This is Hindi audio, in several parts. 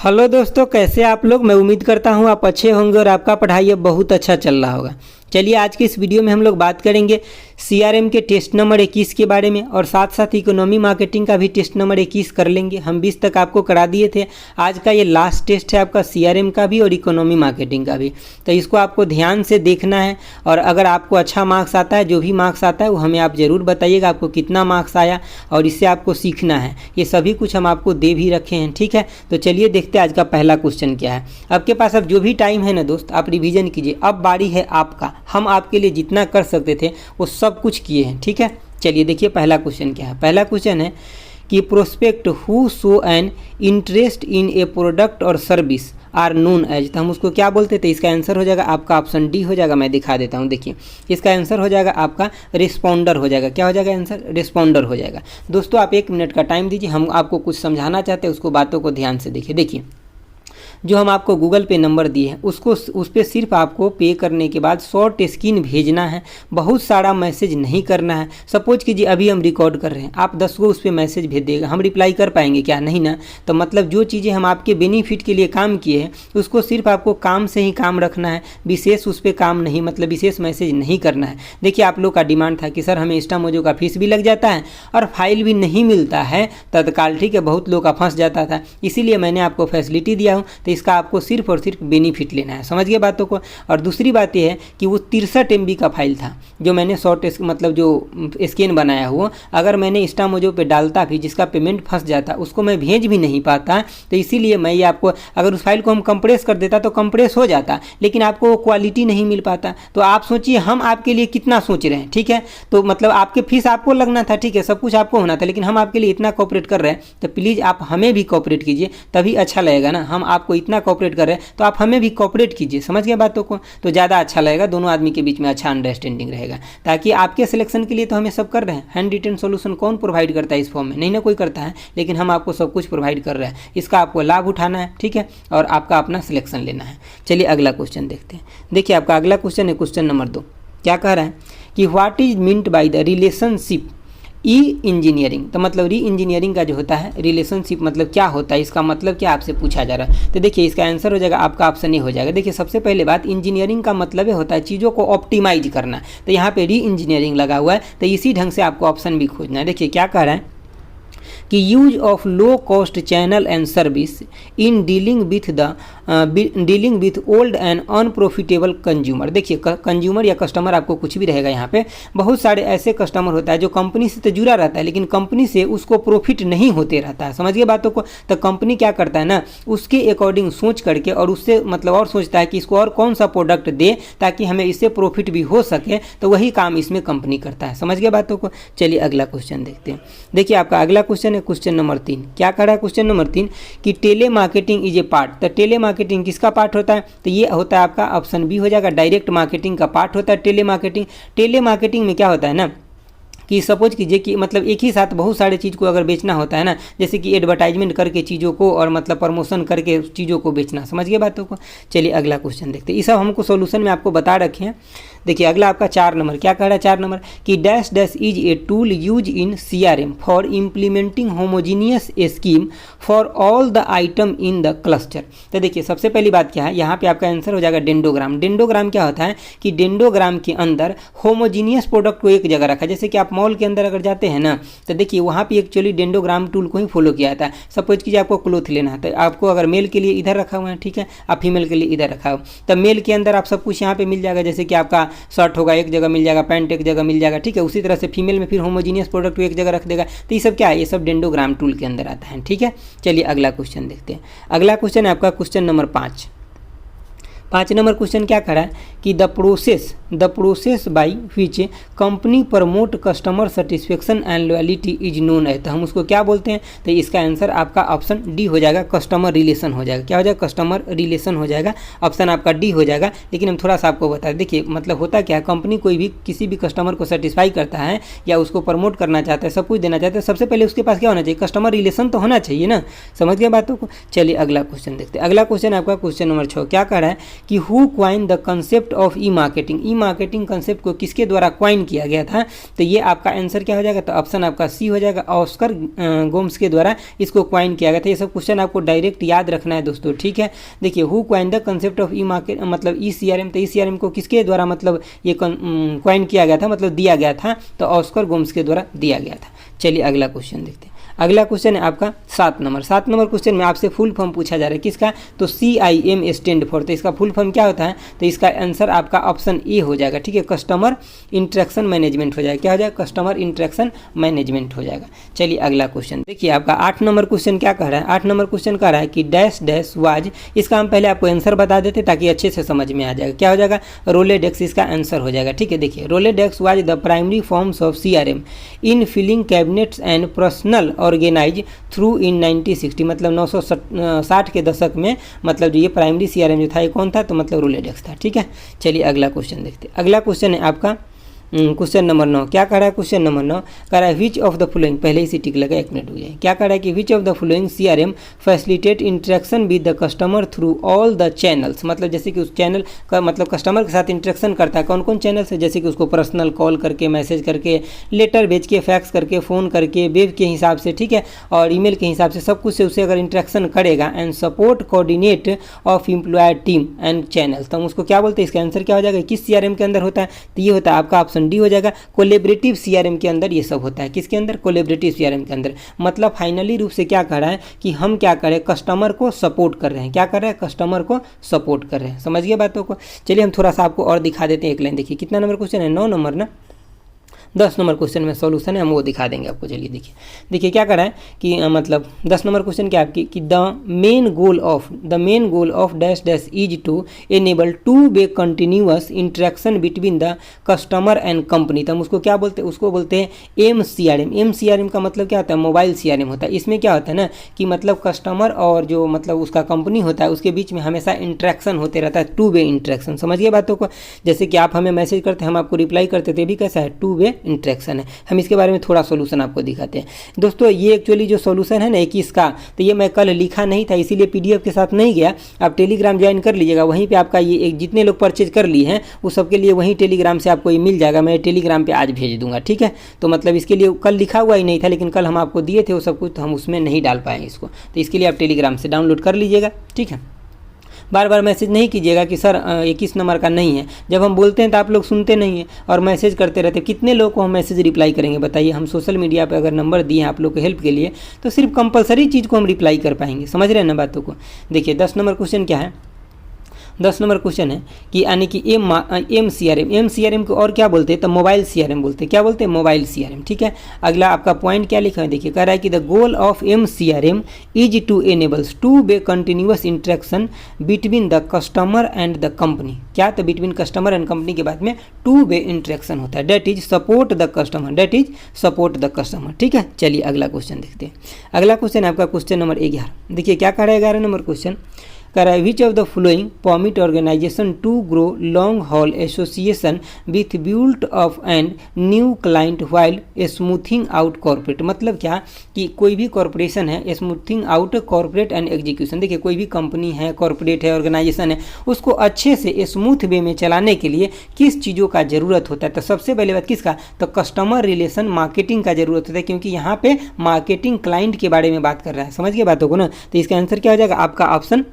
हेलो दोस्तों, कैसे आप लोग। मैं उम्मीद करता हूँ आप अच्छे होंगे और आपका पढ़ाई अब बहुत अच्छा चल रहा होगा। चलिए आज की इस वीडियो में हम लोग बात करेंगे सीआरएम के टेस्ट नंबर 21 के बारे में और साथ साथ इकोनॉमी मार्केटिंग का भी टेस्ट नंबर 21 कर लेंगे। हम 20 तक आपको करा दिए थे। आज का ये लास्ट टेस्ट है आपका सीआरएम का भी और इकोनॉमी मार्केटिंग का भी, तो इसको आपको ध्यान से देखना है। और अगर आपको अच्छा मार्क्स आता है, जो भी मार्क्स आता है वो हमें आप ज़रूर बताइएगा आपको कितना मार्क्स आया और इससे आपको सीखना है। ये सभी कुछ हम आपको दे भी रखे हैं, ठीक है। तो चलिए देखते हैं आज का पहला क्वेश्चन क्या है। आपके पास अब जो भी टाइम है ना दोस्त, आप रिवीजन कीजिए। अब बारी है आपका। हम आपके लिए जितना कर सकते थे वो सब कुछ किए हैं, ठीक है। चलिए देखिए पहला क्वेश्चन क्या है। पहला क्वेश्चन है कि prospect who show an interest in A product और सर्विस आर नोन एज, तो हम उसको क्या बोलते थे। इसका आंसर हो जाएगा आपका ऑप्शन डी हो जाएगा। मैं दिखा देता हूँ, देखिए इसका आंसर हो जाएगा आपका रिस्पॉन्डर हो जाएगा। क्या हो जाएगा आंसर? रिस्पॉन्डर हो जाएगा। दोस्तों आप 1 मिनट का टाइम दीजिए, हम आपको कुछ समझाना चाहते हैं, उसको बातों को ध्यान से देखिए। देखिए जो हम आपको गूगल पे नंबर दिए हैं उसको उस पर सिर्फ आपको पे करने के बाद शॉर्ट स्क्रीन भेजना है, बहुत सारा मैसेज नहीं करना है। सपोज कीजिए अभी हम रिकॉर्ड कर रहे हैं, आप 10 को उस पर मैसेज भेज देगा, हम रिप्लाई कर पाएंगे क्या? नहीं ना। तो मतलब जो चीज़ें हम आपके बेनिफिट के लिए काम किए हैं उसको सिर्फ आपको काम से ही काम रखना है, विशेष उस पर काम नहीं, मतलब विशेष मैसेज नहीं करना है। देखिए आप लोग का डिमांड था कि सर हमें इंस्टा मोजो का फीस भी लग जाता है और फाइल भी नहीं मिलता है तत्काल, ठीक है। बहुत लोग का फंस जाता था, इसीलिए मैंने आपको फैसिलिटी दिया हूँ। तो इसका आपको सिर्फ और सिर्फ बेनिफिट लेना है, समझ गए बातों को। और दूसरी बात यह है कि वो 63 MB का फाइल था जो मैंने शॉर्ट मतलब जो स्कैन बनाया हुआ, अगर मैंने इंस्टा मोजो पे डालता भी जिसका पेमेंट फंस जाता, उसको मैं भेज भी नहीं पाता। तो इसीलिए मैं ये आपको, अगर उस फाइल को हम कंप्रेस कर देता तो कंप्रेस हो जाता, लेकिन आपको वो क्वालिटी नहीं मिल पाता। तो आप सोचिए हम आपके लिए कितना सोच रहे हैं, ठीक है। तो मतलब आपके फीस आपको लगना था, ठीक है, सब कुछ आपको होना था, लेकिन हम आपके लिए इतना कोऑपरेट कर रहे हैं तो प्लीज़ आप हमें भी कोऑपरेट कीजिए, तभी अच्छा लगेगा ना। हम आपको इतना कोऑपरेट कर रहे हैं तो आप हमें भी कोऑपरेट कीजिए, समझ गए बातों को, तो ज़्यादा अच्छा लगेगा। दोनों आदमी के बीच में अच्छा अंडरस्टैंडिंग रहेगा, ताकि आपके सिलेक्शन के लिए तो हमें सब कर रहे हैं। हैंड रिटन सॉल्यूशन कौन प्रोवाइड करता है इस फॉर्म में? नहीं ना कोई करता है, लेकिन हम आपको सब कुछ प्रोवाइड कर रहे हैं। इसका आपको लाभ उठाना है, ठीक है, और आपका अपना सिलेक्शन लेना है। चलिए अगला क्वेश्चन देखते हैं। देखिए आपका अगला क्वेश्चन है क्वेश्चन नंबर 2। क्या कह रहा है कि what is meant by the relationship E engineering. तो मतलब री इंजीनियरिंग का जो होता है रिलेशनशिप मतलब क्या होता है, इसका मतलब क्या आपसे पूछा जा रहा है। तो देखिए इसका आंसर हो जाएगा आपका ऑप्शन ए हो जाएगा। देखिए सबसे पहले बात, इंजीनियरिंग का मतलब होता है चीज़ों को ऑप्टिमाइज करना। तो यहाँ पे री इंजीनियरिंग लगा हुआ है, तो इसी ढंग से आपको ऑप्शन भी खोजना है। देखिए क्या कह रहा है कि use of low cost channel and service in dealing with old and unprofitable consumer. देखिए कंज्यूमर या कस्टमर आपको कुछ भी रहेगा यहाँ पे। बहुत सारे ऐसे कस्टमर होता है जो कंपनी से तो जुड़ा रहता है लेकिन कंपनी से उसको प्रॉफिट नहीं होते रहता है, समझिए बातों को। तो कंपनी क्या करता है ना, उसके अकॉर्डिंग सोच करके और उससे मतलब और सोचता है कि इसको और कौन सा प्रोडक्ट दे ताकि हमें इससे प्रॉफिट भी हो सके, तो वही काम इसमें कंपनी करता है, समझ गए बातों को। चलिए अगला क्वेश्चन देखते हैं। देखिए आपका अगला क्वेश्चन है क्वेश्चन नंबर 3। क्या कह रहा है क्वेश्चन नंबर 3 कि telemarketing is a part. तो टेली मार्केटिंग किसका पार्ट होता है? तो ये होता है आपका ऑप्शन बी हो जाएगा, डायरेक्ट मार्केटिंग का पार्ट होता है टेली मार्केटिंग। टेली मार्केटिंग में क्या होता है ना कि सपोज कीजिए कि मतलब एक ही साथ बहुत सारे चीज़ को अगर बेचना होता है ना, जैसे कि एडवर्टाइजमेंट करके चीज़ों को और मतलब प्रमोशन करके चीज़ों को बेचना, समझ गए बातों को। चलिए अगला क्वेश्चन देखते हैं। ये सब हमको सॉल्यूशन में आपको बता रखे हैं। देखिए अगला आपका 4 नंबर। क्या कह रहा है 4 नंबर कि dash dash is a tool use in CRM for implementing homogeneous scheme for all the item in the cluster. तो देखिए सबसे पहली बात क्या है, यहाँ पे आपका आंसर हो जाएगा डेंडोग्राम। डेंडोग्राम क्या होता है कि डेंडोग्राम के अंदर होमोजीनियस प्रोडक्ट को एक जगह रखा। जैसे कि आप मॉल के अंदर अगर जाते हैं ना, तो देखिए वहाँ पे एक्चुअली डेंडोग्राम टूल को ही फॉलो किया जाता है। सपोज कीजिए आपको क्लोथ लेना है, तो आपको अगर मेल के लिए इधर रखा हुआ है, ठीक है, आप फीमेल के लिए इधर रखा हो, तब मेल के अंदर आप सब कुछ यहाँ पे मिल जाएगा। जैसे कि आपका शर्ट होगा एक जगह मिल जाएगा, पैंट एक जगह मिल जाएगा, ठीक है। उसी तरह से फीमेल में फिर होमोजीनियस प्रोडक्ट को एक जगह रख देगा। तो ये सब क्या है, ये सब डेंडोग्राम टूल के अंदर आता है, ठीक है। चलिए अगला क्वेश्चन देखते हैं। अगला क्वेश्चन है आपका क्वेश्चन नंबर 5। 5 नंबर क्वेश्चन क्या कह रहा है कि the process by which company promote customer satisfaction and loyalty is known है। तो हम उसको क्या बोलते हैं? तो इसका आंसर आपका ऑप्शन डी हो जाएगा, कस्टमर रिलेशन हो जाएगा। क्या हो जाएगा? कस्टमर रिलेशन हो जाएगा, ऑप्शन आपका डी हो जाएगा। लेकिन हम थोड़ा सा आपको बता दें, देखिए मतलब होता क्या है, कंपनी कोई भी किसी भी कस्टमर को सेटिस्फाई करता है या उसको प्रमोट करना चाहता है, सब कुछ देना चाहता है, सबसे पहले उसके पास क्या होना चाहिए? कस्टमर रिलेशन तो होना चाहिए ना, समझ गए बातों को। चलिए अगला क्वेश्चन देखते हैं। अगला क्वेश्चन आपका क्वेश्चन नंबर 6। क्या कह रहा है कि who coin the concept of E marketing, E marketing concept को किसके द्वारा क्वाइन किया गया था। तो ये आपका आंसर क्या हो जाएगा, तो ऑप्शन आपका सी हो जाएगा, ऑस्कर गोम्स के द्वारा इसको क्वाइन किया गया था। ये सब क्वेश्चन आपको डायरेक्ट याद रखना है दोस्तों, ठीक है। देखिए who coin the concept of E market मतलब ई सीआरएम, तो ई सीआरएम को किसके द्वारा मतलब ये क्वाइन किया गया था, मतलब दिया गया था, तो ऑस्कर गोम्स के द्वारा दिया गया था। चलिए अगला क्वेश्चन देखते हैं। अगला क्वेश्चन है आपका 7 नंबर। 7 नंबर क्वेश्चन में आपसे फुल फॉर्म पूछा जा रहा है किसका, तो CIM स्टैंड फॉर, तो इसका फुल फॉर्म क्या होता है, तो इसका आंसर आपका ऑप्शन ए हो जाएगा, ठीक है, कस्टमर इंटरेक्शन मैनेजमेंट हो जाएगा। क्या हो जाएगा, कस्टमर इंटरेक्शन मैनेजमेंट हो जाएगा। चलिए अगला क्वेश्चन देखिए, आपका 8 नंबर क्वेश्चन क्या कह रहा है, 8 नंबर क्वेश्चन कह रहा है कि डैश डैश वाज, इसका हम पहले आपको आंसर बता देते ताकि अच्छे से समझ में आ जाएगा। क्या हो जाएगा, रोलेडेक्स इसका आंसर हो जाएगा, ठीक है। देखिए Rolodex was the primary forms of CRM in filling cabinets and personal organize through in 1960, मतलब 1960 के दशक में मतलब जो ये प्राइमरी CRM जो था ये कौन था, तो मतलब रोलेडेक्स था, ठीक है। चलिए अगला क्वेश्चन देखते हैं। अगला क्वेश्चन है आपका क्वेश्चन नंबर 9। क्या कह रहा है क्वेश्चन नंबर 9, कह रहा है विच ऑफ द फॉलोइंग, पहले ही टिक लगा, 1 मिनट हो जाए। क्या कह रहा है कि which of the following CRM facilitate interaction with the customer through all the channels, मतलब जैसे कि उस चैनल का मतलब कस्टमर के साथ इंटरेक्शन करता है, कौन कौन चैनल से, जैसे कि उसको पर्सनल कॉल करके, मैसेज करके, लेटर भेज के, फैक्स करके, फ़ोन करके, वेब के हिसाब से, ठीक है, और ईमेल के हिसाब से, सब कुछ से उसे अगर इंटरेक्शन करेगा, and support coordinate of employer team and channels, तो हम उसको क्या बोलते हैं, इसका आंसर क्या हो जाएगा, किस CRM के अंदर होता है, तो ये होता है आपका ऑप्शन डी हो जाएगा, कोलैबोरेटिव CRM के अंदर ये सब होता है। किसके अंदर, कोलैबोरेटिव CRM के अंदर। मतलब फाइनली रूप से क्या कर रहा है कि हम क्या करें, कस्टमर को सपोर्ट कर रहे हैं। क्या कर रहे हैं, कस्टमर को सपोर्ट कर रहे हैं। समझ गए बातों को। चलिए हम थोड़ा सा आपको और दिखा देते हैं। एक लाइन देखिए, कितना नंबर क्वेश्चन है, 9 नंबर ना, 10 नंबर क्वेश्चन में सॉल्यूशन है, हम वो दिखा देंगे आपको। चलिए देखिए, देखिए क्या कर रहा है कि मतलब 10 नंबर क्वेश्चन क्या आपकी कि the main goal of dash dash is to enable two way continuous interaction between the customer and company. तो हम उसको क्या बोलते हैं, उसको बोलते हैं MCRM। MCRM का मतलब क्या होता है, मोबाइल CRM होता है। इसमें क्या होता है ना कि मतलब कस्टमर और जो मतलब उसका कंपनी होता है उसके बीच में हमेशा इंटरेक्शन होते रहता है, टू वे इंटरेक्शन। समझिए बातों को। जैसे कि आप हमें मैसेज करते हैं, हम आपको रिप्लाई करते थे, भी कैसा है, टू वे इंटरेक्शन है। हम इसके बारे में थोड़ा सॉल्यूशन आपको दिखाते हैं दोस्तों। ये एक्चुअली जो सॉल्यूशन है ना 21 का, तो ये मैं कल लिखा नहीं था, इसीलिए PDF के साथ नहीं गया। आप टेलीग्राम ज्वाइन कर लीजिएगा, वहीं पे आपका ये एक जितने लोग परचेज कर लिए हैं उस सबके लिए वहीं टेलीग्राम से आपको ये मिल जाएगा। मैं टेलीग्राम पे आज भेज दूंगा, ठीक है। तो मतलब इसके लिए कल लिखा हुआ ही नहीं था, लेकिन कल हम आपको दिए थे वो सब कुछ, तो हम उसमें नहीं डाल पाए इसको। तो इसके लिए आप टेलीग्राम से डाउनलोड कर लीजिएगा, ठीक है। बार बार मैसेज नहीं कीजिएगा कि सर 21 नंबर का नहीं है। जब हम बोलते हैं तो आप लोग सुनते नहीं हैं और मैसेज करते रहते हैं। कितने लोग को हम मैसेज रिप्लाई करेंगे बताइए। हम सोशल मीडिया पे अगर नंबर दिए हैं आप लोग को हेल्प के लिए, तो सिर्फ कंपलसरी चीज़ को हम रिप्लाई कर पाएंगे। समझ रहे हैं ना बातों को। देखिए 10 नंबर क्वेश्चन क्या है, 10 नंबर क्वेश्चन है कि यानी कि MCRM को और क्या बोलते हैं, तो मोबाइल CRM बोलते हैं। क्या बोलते हैं, मोबाइल CRM, ठीक है। अगला आपका पॉइंट क्या लिखा है, देखिए कह रहा है कि the goal of MCRM is to enables two way continuous interaction between the customer and the company. क्या, तो बिटवीन कस्टमर एंड कंपनी के बाद में टू वे इंटरेक्शन होता है, that is support the customer, ठीक है। चलिए अगला क्वेश्चन देखते हैं। अगला क्वेश्चन है आपका क्वेश्चन नंबर 11। देखिए क्या कह रहा है 11 नंबर क्वेश्चन, कह रहा है which of the following permit organization to grow long haul association with built of and new client while smoothing out corporate. मतलब क्या कि कोई भी कॉर्पोरेशन है, smoothing out corporate and execution. देखिए कोई भी कंपनी है, कॉर्पोरेट है, ऑर्गेनाइजेशन है, उसको अच्छे से स्मूथ वे में चलाने के लिए किस चीज़ों का ज़रूरत होता है, तो सबसे पहले बात किसका, तो कस्टमर रिलेशन मार्केटिंग का ज़रूरत होता है, क्योंकि यहाँ पे मार्केटिंग क्लाइंट के बारे में बात कर रहा है। समझ गए बातों को ना। तो इसका आंसर क्या हो जाएगा, आपका ऑप्शन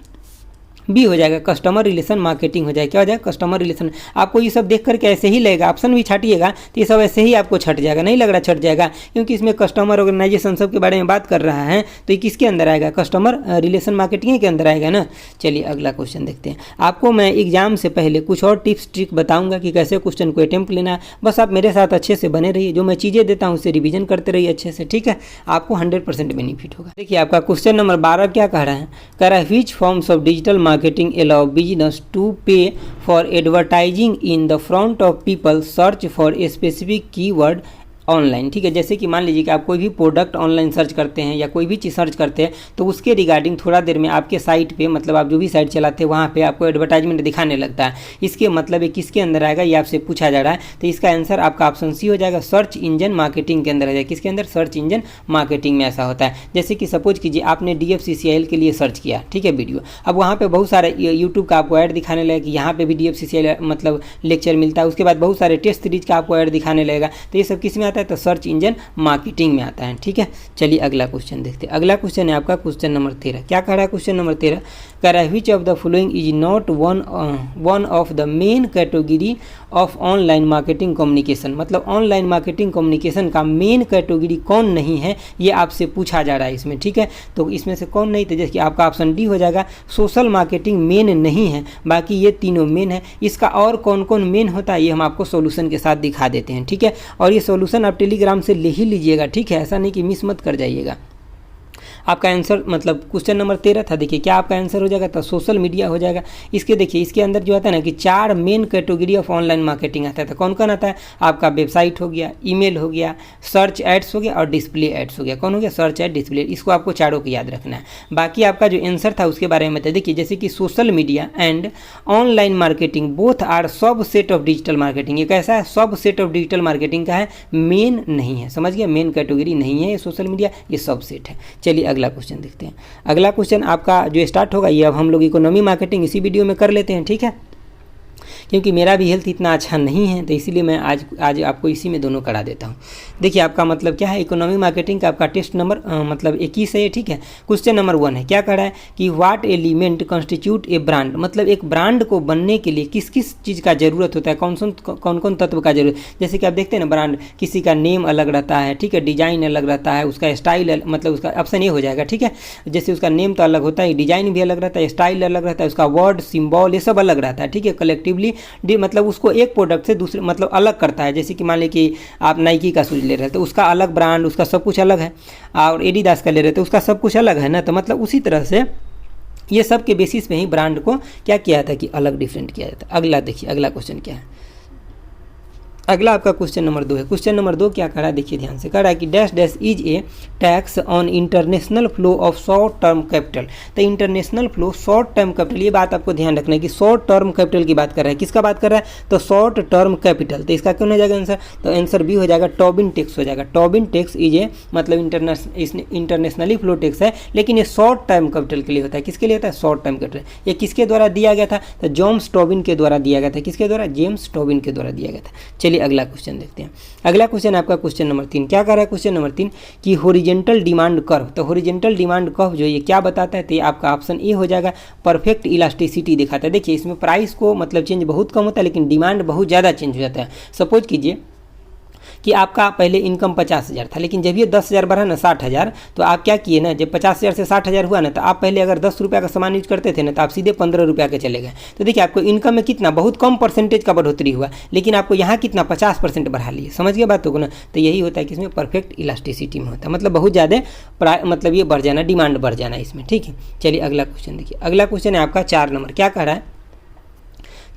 बी हो जाएगा, कस्टमर रिलेशन मार्केटिंग हो जाएगा। क्या हो जाएगा, कस्टमर रिलेशन। आपको ये सब देख करके ऐसे ही लगेगा, ऑप्शन भी छाटिएगा तो ये सब ऐसे ही आपको छट जाएगा, नहीं लग रहा छट जाएगा, क्योंकि इसमें कस्टमर ऑर्गेनाइजेशन सब के बारे में बात कर रहा है, तो ये किसके अंदर आएगा, कस्टमर रिलेशन मार्केटिंग के अंदर आएगा ना। चलिए अगला क्वेश्चन देखते हैं। आपको मैं एग्जाम से पहले कुछ और टिप्स ट्रिक बताऊंगा कि कैसे क्वेश्चन को अटेम्प्ट लेना है। बस आप मेरे साथ अच्छे से बने रहिए, जो मैं चीज़ें देता हूँ उससे रिविजन करते रहिए अच्छे से, ठीक है। आपको 100% बेनिफिट होगा। देखिए आपका क्वेश्चन नंबर 12 क्या कह रहा है, कह रहा है which forms of digital marketing allow business to pay for advertising in the front of people search for a specific keyword online, ठीक है। जैसे कि मान लीजिए कि आप कोई भी प्रोडक्ट ऑनलाइन सर्च करते हैं या कोई भी चीज़ सर्च करते हैं तो उसके रिगार्डिंग थोड़ा देर में आपके साइट पे, मतलब आप जो भी साइट चलाते हैं वहाँ पे आपको एडवर्टाइजमेंट दिखाने लगता है। इसके मतलब ये किसके अंदर आएगा, ये आपसे पूछा जा रहा है। तो इसका आंसर आपका ऑप्शन सी हो जाएगा, सर्च इंजन मार्केटिंग के अंदर आ जाएगा। किसके अंदर, सर्च इंजन मार्केटिंग में ऐसा होता है। जैसे कि सपोज कीजिए आपने DFCCIL के लिए सर्च किया, ठीक है, वीडियो। अब वहाँ पे बहुत सारे यूट्यूब का आपको ऐड दिखाने लगेगा कि यहाँ पे भी DFCCIL मतलब लेक्चर मिलता है। उसके बाद बहुत सारे टेस्ट सीरीज का आपको ऐड दिखाने लगेगा। तो ये सब किस में आता है, तो सर्च इंजन मार्केटिंग में आता है, ठीक है। चलिए अगला क्वेश्चन देखते हैं। अगला क्वेश्चन है आपका क्वेश्चन नंबर 13। क्या कह रहा है क्वेश्चन नंबर 13, कह रहा है which of the following is not one of the main category of online marketing communication. मतलब ऑनलाइन मार्केटिंग कम्युनिकेशन का मेन कैटेगरी कौन नहीं है, ये आपसे पूछा जा रहा है इसमें, ठीक है। तो इसमें से कौन नहीं, तो जैसे कि आपका ऑप्शन डी हो जाएगा, सोशल मार्केटिंग मेन नहीं है, बाकी ये तीनों मेन है। इसका और कौन कौन मेन होता है ये हम आपको सॉल्यूशन के साथ दिखा देते हैं, ठीक है। और ये सॉल्यूशन आप टेलीग्राम से ले ही लीजिएगा, ठीक है, ऐसा नहीं कि मिस मत कर जाइएगा। आपका आंसर मतलब क्वेश्चन नंबर 13 था, देखिए क्या आपका आंसर हो जाएगा, तो सोशल मीडिया हो जाएगा। इसके देखिए इसके अंदर जो आता है ना कि 4 main category of online marketing आता है। तो कौन कौन आता है, आपका वेबसाइट हो गया, ईमेल हो गया, सर्च एड्स हो गया और डिस्प्ले एड्स हो गया। कौन हो गया, सर्च एड, डिस्प्ले। इसको आपको चारों को याद रखना है। बाकी आपका जो आंसर था उसके बारे में देखिए, जैसे कि social media and online marketing both are subset of digital marketing. ये कैसा है, सब सेट ऑफ डिजिटल मार्केटिंग का है, मेन नहीं है, समझ गया, मेन कैटेगरी नहीं है ये सोशल मीडिया, ये सब सेट है। चलिए अगला क्वेश्चन देखते हैं। अगला क्वेश्चन आपका जो स्टार्ट होगा ये अब हम लोग इकोनॉमी मार्केटिंग इसी वीडियो में कर लेते हैं, ठीक है। क्योंकि मेरा भी हेल्थ इतना अच्छा नहीं है तो इसीलिए मैं आज आपको इसी में दोनों करा देता हूँ। देखिए आपका मतलब क्या है, इकोनॉमी मार्केटिंग का आपका टेस्ट नंबर मतलब 21 है, ठीक है। क्वेश्चन नंबर 1 है, क्या कह रहा है कि what element constitute A brand. मतलब एक ब्रांड को बनने के लिए किस किस चीज़ का जरूरत होता है, कौन कौन तत्व का जरूरत। जैसे कि आप देखते हैं ना, ब्रांड किसी का नेम अलग रहता है, ठीक है, डिजाइन अलग रहता है, उसका स्टाइल मतलब उसका ऑप्शन ये हो जाएगा, ठीक है। जैसे उसका नेम तो अलग होता है, डिजाइन भी अलग रहता है, स्टाइल अलग रहता है, उसका वर्ड सिंबल ये सब अलग रहता है, ठीक है। कलेक्टिवली मतलब उसको एक प्रोडक्ट से दूसरे मतलब अलग करता है। जैसे कि मान लीजिए कि आप नाइकी का शूज ले रहे हैं तो उसका अलग ब्रांड, उसका सब कुछ अलग है, और एडिडास का ले रहे हैं तो उसका सब कुछ अलग है ना। तो मतलब उसी तरह से ये सब के बेसिस पे ही ब्रांड को क्या किया था कि अलग डिफरेंट किया जाता है। अगला देखिए, अगला क्वेश्चन क्या है, अगला आपका क्वेश्चन नंबर 2 है। क्वेश्चन नंबर 2 क्या कह रहा है, देखिए ध्यान से, कह रहा है कि dash dash is a tax on international flow of short term capital. तो international flow short term capital, ये बात आपको ध्यान रखना है कि शॉर्ट टर्म कैपिटल की बात कर रहा है। किसका बात कर रहा है, तो शॉर्ट टर्म कैपिटल। तो इसका क्यों हो जाएगा आंसर, तो आंसर बी हो जाएगा, टोबिन टैक्स हो जाएगा। टोबिन टैक्स इज ए मतलब इंटरनेशनली फ्लो टैक्स है, लेकिन ये शॉर्ट टर्म कैपिटल के लिए होता है। किसके लिए होता है, शॉर्ट टर्म कैपिटल। ये किसके द्वारा दिया गया था, तो जेम्स टोबिन के द्वारा दिया गया था। किसके द्वारा, जेम्स टोबिन के द्वारा दिया गया था। चलिए अगला क्वेश्चन देखते हैं। अगला क्वेश्चन आपका क्वेश्चन नंबर 3 क्या कर रहा है, क्वेश्चन नंबर 3 कि हॉरिजॉन्टल डिमांड कर्व। तो हॉरिजॉन्टल डिमांड कर्व जो ये क्या बताता है, तो ये आपका ऑप्शन ए हो जाएगा, परफेक्ट इलास्टिसिटी दिखाता है। देखिए इसमें प्राइस को मतलब चेंज बहुत कम होता है लेकिन डिमांड बहुत ज़्यादा चेंज हो जाता है। सपोज कीजिए कि आपका पहले इनकम 50,000 था, लेकिन जब ये 10,000 बढ़ा ना 60,000, तो आप क्या किए ना, जब 50,000 से 60,000 हुआ ना, तो आप पहले अगर 10 रुपये का सामान यूज करते थे ना, तो आप सीधे 15 रुपये के चले गए। तो देखिए आपको इनकम में कितना बहुत कम परसेंटेज का बढ़ोतरी हुआ, लेकिन आपको यहाँ कितना 50% बढ़ा लिए। समझ गए बातों को ना। तो यही होता है कि इसमें परफेक्ट इलास्टिसिटी में होता है, मतलब बहुत ज़्यादा मतलब ये बढ़ जाना, डिमांड बढ़ जाना इसमें, ठीक है। चलिए अगला क्वेश्चन देखिए। अगला क्वेश्चन है आपका 4 नंबर, क्या कह रहा है,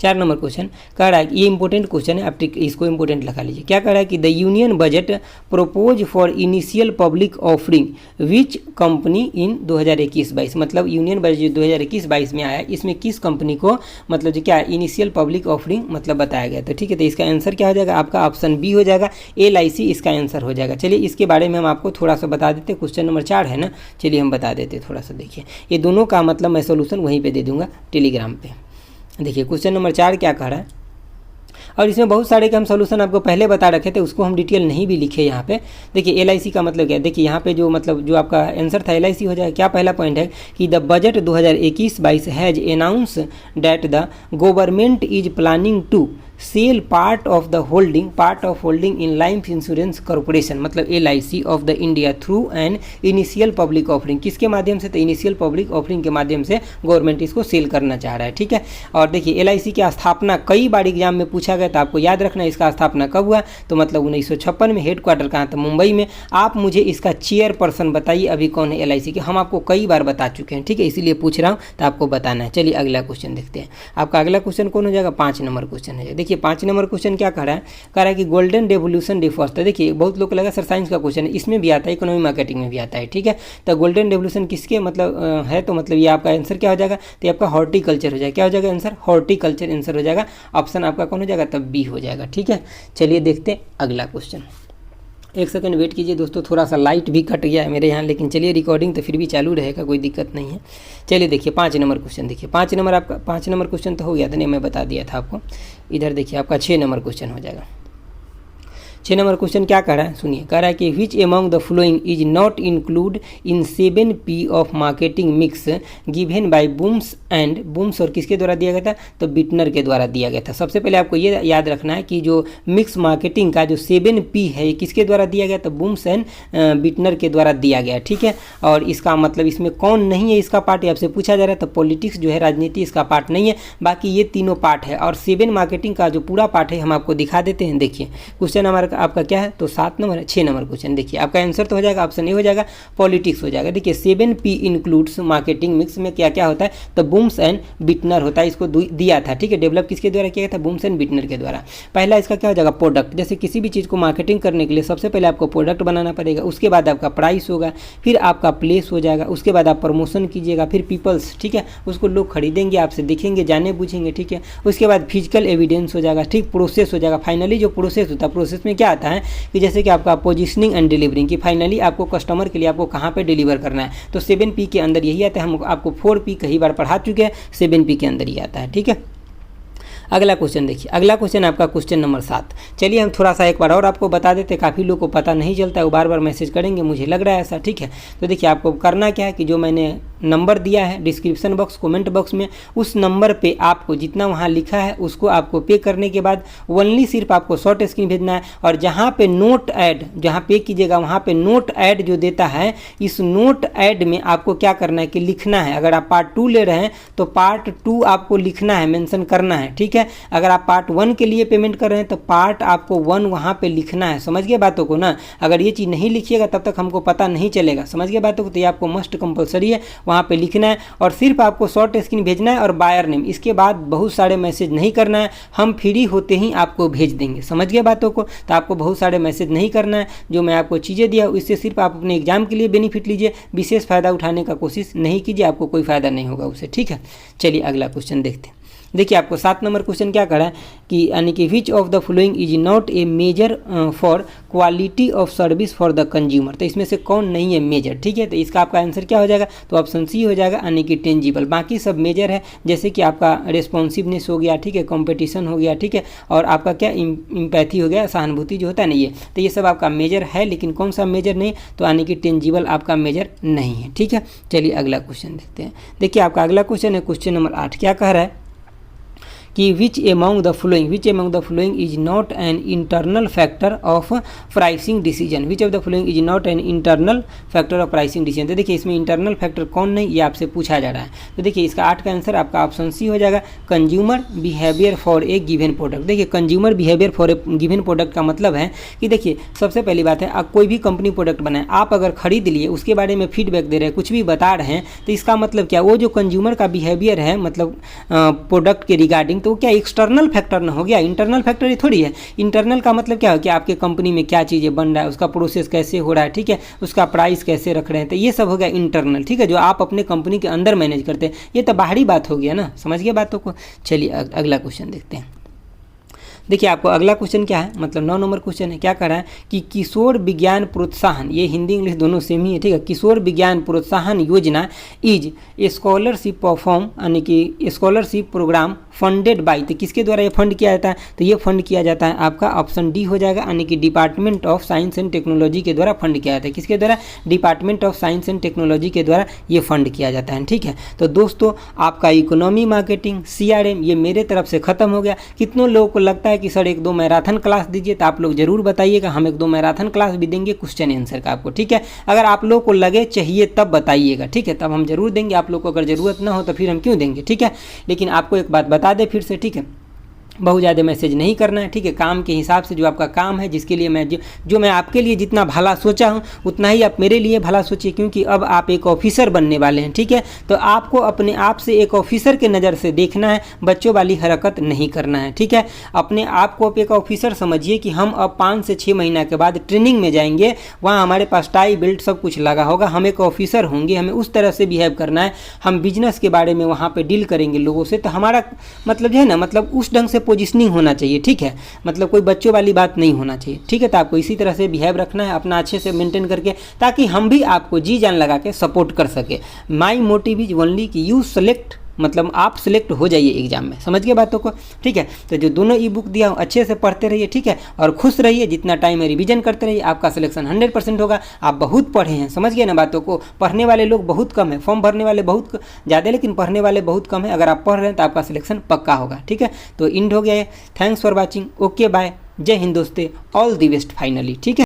4 नंबर क्वेश्चन कह रहा है कि ये इंपॉर्टेंट क्वेश्चन है, आप इसको इंपॉर्टेंट लगा लीजिए। क्या कह रहा है कि the union budget propose for initial public offering which company इन 2021-22। मतलब यूनियन बजट 2021-22 में आया, इसमें किस कंपनी को मतलब जो क्या इनिशियल पब्लिक ऑफरिंग मतलब बताया गया था, ठीक है। तो इसका आंसर क्या हो जाएगा, आपका ऑप्शन बी हो जाएगा, LIC इसका आंसर हो जाएगा। चलिए इसके बारे में हम आपको थोड़ा सा बता देते, क्वेश्चन नंबर 4 है ना, चलिए हम बता देते थोड़ा सा। देखिए ये दोनों का मतलब मैं सोल्यूशन वहीं पर दे दूंगा टेलीग्राम पे। देखिए क्वेश्चन नंबर 4 क्या कह रहा है, और इसमें बहुत सारे के हम सोल्यूशन आपको पहले बता रखे थे, उसको हम डिटेल नहीं भी लिखे यहाँ पे। देखिए LIC का मतलब क्या है, देखिए यहाँ पे जो मतलब जो आपका आंसर था LIC हो जाएगा। क्या पहला पॉइंट है कि the budget 2021-22 has announce that the government is planning to sell part of holding in life insurance corporation मतलब LIC of the India through an initial public offering. किसके माध्यम से, तो इनिशियल पब्लिक ऑफरिंग के माध्यम से गवर्नमेंट इसको सेल करना चाह रहा है, ठीक है। और देखिए LIC की स्थापना कई बार एग्जाम में पूछा गया, तो आपको याद रखना इसका स्थापना कब हुआ, तो मतलब 1956 में। हेडक्वार्टर कहाँ था, मुंबई में। आप मुझे इसका चेयरपर्सन बताइए अभी कौन है LIC के, हम आपको कई बार बता चुके हैं, ठीक है, इसीलिए पूछ रहा हूँ, तो आपको बताना है। चलिए अगला क्वेश्चन देखते हैं। आपका अगला क्वेश्चन कौन हो जाएगा, 5 नंबर क्वेश्चन है। देखिए देखिए 5 नंबर क्वेश्चन क्या कह रहा है कि गोल्डन रेवोल्यूशन रिफर्स। तो देखिए बहुत लोग को लगा सर साइंस का क्वेश्चन है, इसमें भी आता है, इकोनॉमी मार्केटिंग में भी आता है, ठीक है। तो गोल्डन रेवोल्यूशन किसके मतलब है, तो मतलब ये आपका आंसर क्या हो जाएगा, तो ये आपका हॉर्टिकल्चर हो जाएगा। क्या हो जाएगा आंसर, हॉर्टिकल्चर आंसर हो जाएगा। ऑप्शन आपका कौन हो जाएगा, तब बी हो जाएगा, ठीक है। चलिए देखते हैं अगला क्वेश्चन। एक सेकंड वेट कीजिए दोस्तों, थोड़ा सा लाइट भी कट गया है मेरे यहाँ, लेकिन चलिए रिकॉर्डिंग तो फिर भी चालू रहेगा, कोई दिक्कत नहीं है। चलिए देखिए 5 नंबर क्वेश्चन, देखिए 5 नंबर आपका 5 नंबर क्वेश्चन तो हो गया था, नहीं मैं बता दिया था आपको। इधर देखिए आपका 6 नंबर क्वेश्चन हो जाएगा। 6 नंबर क्वेश्चन क्या कह रहा है, सुनिए। कह रहा है कि which among the following is not include in 7P of marketing mix given by बूम्स and बूम्स, और किसके द्वारा दिया गया था, तो बिटनर के द्वारा दिया गया था। सबसे पहले आपको ये याद रखना है कि जो मिक्स मार्केटिंग का जो 7P है ये किसके द्वारा दिया गया, तो बूम्स एंड बिटनर के द्वारा दिया गया, ठीक है। और इसका मतलब इसमें कौन नहीं है इसका पार्ट, आपसे पूछा जा रहा है, तो पॉलिटिक्स जो है, राजनीति इसका पार्ट नहीं है, बाकी ये तीनों पार्ट है। और 7 मार्केटिंग का जो पूरा पार्ट है हम आपको दिखा देते हैं। देखिए क्वेश्चन हमारा आपका क्या है, तो 7 नंबर है। 6 नंबर क्वेश्चन देखिए आपका आंसर तो हो जाएगा, ऑप्शन ए हो जाएगा, पॉलिटिक्स हो जाएगा। देखिए 7P इंक्लूड्स मार्केटिंग मिक्स में क्या क्या होता है, तो बूम्स एंड बिटनर होता है, इसको दिया था, ठीक है। डेवलप किसके द्वारा किया गया था, बूम्स एंड बिटनर के द्वारा। पहला इसका क्या हो जाएगा, प्रोडक्ट। जैसे किसी भी चीज़ को मार्केटिंग करने के लिए सबसे पहले आपको प्रोडक्ट बनाना पड़ेगा, उसके बाद आपका प्राइस होगा, फिर आपका प्लेस हो जाएगा, उसके बाद आप प्रमोशन कीजिएगा, फिर पीपल्स, ठीक है, उसको लोग खरीदेंगे, आपसे देखेंगे, जाने बूझेंगे, ठीक है। उसके बाद फिजिकल एविडेंस हो जाएगा, ठीक, प्रोसेस हो जाएगा। फाइनली जो प्रोसेस होता है, प्रोसेस में क्या आता है कि जैसे कि आपका पोजीशनिंग एंड डिलीवरिंग, कि फाइनली आपको कस्टमर के लिए आपको कहाँ पे डिलीवर करना है, तो 7P के अंदर यही आता है। हम आपको 4P कई बार पढ़ा चुके हैं, 7P के अंदर ही आता है, ठीक है। अगला क्वेश्चन देखिए, अगला क्वेश्चन आपका क्वेश्चन नंबर 7। चलिए हम थोड़ा सा एक बार और आपको बता देते, काफ़ी लोग को पता नहीं चलता है, वो बार बार मैसेज करेंगे, मुझे लग रहा है ऐसा, ठीक है। तो देखिए आपको करना क्या है कि जो मैंने नंबर दिया है डिस्क्रिप्शन बॉक्स कमेंट बॉक्स में, उस नंबर पे आपको जितना वहाँ लिखा है उसको आपको पे करने के बाद ओनली सिर्फ आपको शॉर्ट स्क्रीन भेजना है। और जहाँ पे नोट ऐड, जहाँ पे कीजिएगा वहाँ पे नोट ऐड जो देता है, इस नोट ऐड में आपको क्या करना है कि लिखना है। अगर आप पार्ट 2 ले रहे हैं तो पार्ट 2 आपको लिखना है, मेंशन करना है, ठीक है। अगर आप पार्ट 1 के लिए पेमेंट कर रहे हैं तो पार्ट आपको 1 वहाँ पे लिखना है। समझ गए बातों को ना, अगर ये चीज़ नहीं लिखिएगा तब तक हमको पता नहीं चलेगा। समझ गए बातों को, तो ये आपको मस्ट कंपलसरी है, वहाँ पे लिखना है। और सिर्फ आपको शॉर्ट स्क्रीन भेजना है और बायर नेम, इसके बाद बहुत सारे मैसेज नहीं करना है, हम फ्री होते ही आपको भेज देंगे। समझ गए बातों को, तो आपको बहुत सारे मैसेज नहीं करना है। जो मैं आपको चीज़ें दिया इससे सिर्फ आप अपने एग्जाम के लिए बेनिफिट लीजिए, विशेष फ़ायदा उठाने का कोशिश नहीं कीजिए, आपको कोई फ़ायदा नहीं होगा उससे, ठीक है। चलिए अगला क्वेश्चन देखते हैं। देखिए आपको 7 नंबर क्वेश्चन क्या करा है कि यानी कि which of the following is not a major for quality of service for the consumer. तो इसमें से कौन नहीं है मेजर, ठीक है। तो इसका आपका आंसर क्या हो जाएगा, तो ऑप्शन सी हो जाएगा, यानी कि टेंजिबल। बाकी सब मेजर है, जैसे कि आपका रेस्पॉन्सिवनेस हो गया, ठीक है, कॉम्पिटिशन हो गया, ठीक है, और आपका क्या इम्पैथी हो गया, सहानुभूति जो होता है ना, ये तो ये सब आपका मेजर है। लेकिन कौन सा मेजर नहीं, तो यानी कि टेंजिबल आपका मेजर नहीं है, ठीक है। चलिए अगला क्वेश्चन देखते हैं। देखिए आपका अगला क्वेश्चन है क्वेश्चन नंबर 8। क्या कह रहा है कि which among the following is not an internal factor of pricing decision. Which of the following is not an internal factor of pricing decision. तो देखिए इसमें इंटरनल फैक्टर कौन नहीं, ये आपसे पूछा जा रहा है। तो देखिए इसका 8 का आंसर आपका ऑप्शन सी हो जाएगा, consumer behaviour for a given product. देखिए consumer behaviour for a given product का मतलब है कि देखिए सबसे पहली बात है, आप कोई भी कंपनी प्रोडक्ट बनाए, आप अगर खरीद लिए, उसके बारे में फीडबैक दे रहे हैं, कुछ भी बता रहे हैं, तो इसका मतलब क्या, वो जो कंज्यूमर का बिहेवियर है मतलब प्रोडक्ट के रिगार्डिंग, तो क्या एक्सटर्नल फैक्टर ना हो गया, इंटरनल फैक्टर ही थोड़ी है। इंटरनल का मतलब क्या है कि आपके कंपनी में क्या चीज़ें बन रहा है, उसका प्रोसेस कैसे हो रहा है, ठीक है, उसका प्राइस कैसे रख रहे हैं, तो ये सब हो गया इंटरनल, ठीक है, जो आप अपने कंपनी के अंदर मैनेज करते हैं। ये तो बाहरी बात हो गया ना, समझ गए बातों को। चलिए अगला क्वेश्चन देखते हैं। देखिए आपको अगला क्वेश्चन क्या है, मतलब 9 नंबर क्वेश्चन है। क्या कर रहा है कि किशोर विज्ञान प्रोत्साहन, ये हिंदी इंग्लिश दोनों सेम ही है, ठीक है। किशोर विज्ञान प्रोत्साहन योजना इज स्कॉलरशिप परफॉर्म, यानी कि स्कॉलरशिप प्रोग्राम फंडेड बाई, तो किसके द्वारा ये फंड किया जाता है, तो ये फंड किया जाता है आपका ऑप्शन डी हो जाएगा, यानी कि department of science and technology के द्वारा फंड किया जाता है। किसके द्वारा, department of science and technology के द्वारा ये फंड किया जाता है, ठीक है। तो दोस्तों आपका इकोनॉमी मार्केटिंग CRM ये मेरे तरफ से खत्म हो गया। कितनों लोगों को लगता है कि सर 1-2 मैराथन क्लास दीजिए, तो आप लोग जरूर बताइएगा, हम 1-2 मैराथन क्लास भी देंगे क्वेश्चन आंसर का आपको, ठीक है। अगर आप लोगों को लगे चाहिए तब बताइएगा, ठीक है, तब हम जरूर देंगे। आप लोग को अगर जरूरत ना हो तो फिर हम क्यों देंगे, ठीक है। लेकिन आपको एक बात बता दें फिर से, ठीक है, बहुत ज़्यादा मैसेज नहीं करना है, ठीक है। काम के हिसाब से जो आपका काम है, जिसके लिए मैं जो मैं आपके लिए जितना भला सोचा हूँ उतना ही आप मेरे लिए भला सोचिए, क्योंकि अब आप एक ऑफिसर बनने वाले हैं, ठीक है। तो आपको अपने आप से एक ऑफिसर के नज़र से देखना है, बच्चों वाली हरकत नहीं करना है, ठीक है। अपने आप को आप एक ऑफिसर समझिए कि हम अब 5 से 6 महीना के बाद ट्रेनिंग में जाएंगे, वहाँ हमारे पास टाई बेल्ट सब कुछ लगा होगा, हम एक ऑफिसर होंगे, हमें उस तरह से बिहेव करना है। हम बिजनेस के बारे में वहाँ पर डील करेंगे लोगों से, तो हमारा मतलब जो है ना, मतलब उस ढंग से पोजीशनिंग होना चाहिए, ठीक है। मतलब कोई बच्चों वाली बात नहीं होना चाहिए, ठीक है। तो आपको इसी तरह से बिहेव रखना है, अपना अच्छे से मेंटेन करके, ताकि हम भी आपको जी जान लगा के सपोर्ट कर सके। माई मोटिव इज ओनली कि यू सेलेक्ट, मतलब आप सिलेक्ट हो जाइए एग्जाम में, समझ गए बातों को, ठीक है। तो जो दोनों ई बुक दिया हूँ अच्छे से पढ़ते रहिए, ठीक है, और खुश रहिए, जितना टाइम है रिवीजन करते रहिए, आपका सिलेक्शन 100% होगा। आप बहुत पढ़े हैं, समझ गए ना बातों को। पढ़ने वाले लोग बहुत कम है, फॉर्म भरने वाले बहुत ज़्यादा, लेकिन पढ़ने वाले बहुत कम है। अगर आप पढ़ रहे हैं तो आपका सिलेक्शन पक्का होगा, ठीक है। तो इंड हो गया है। Thanks for watching, okay bye, जय हिंद दोस्ते, ऑल दी बेस्ट फाइनली, ठीक है।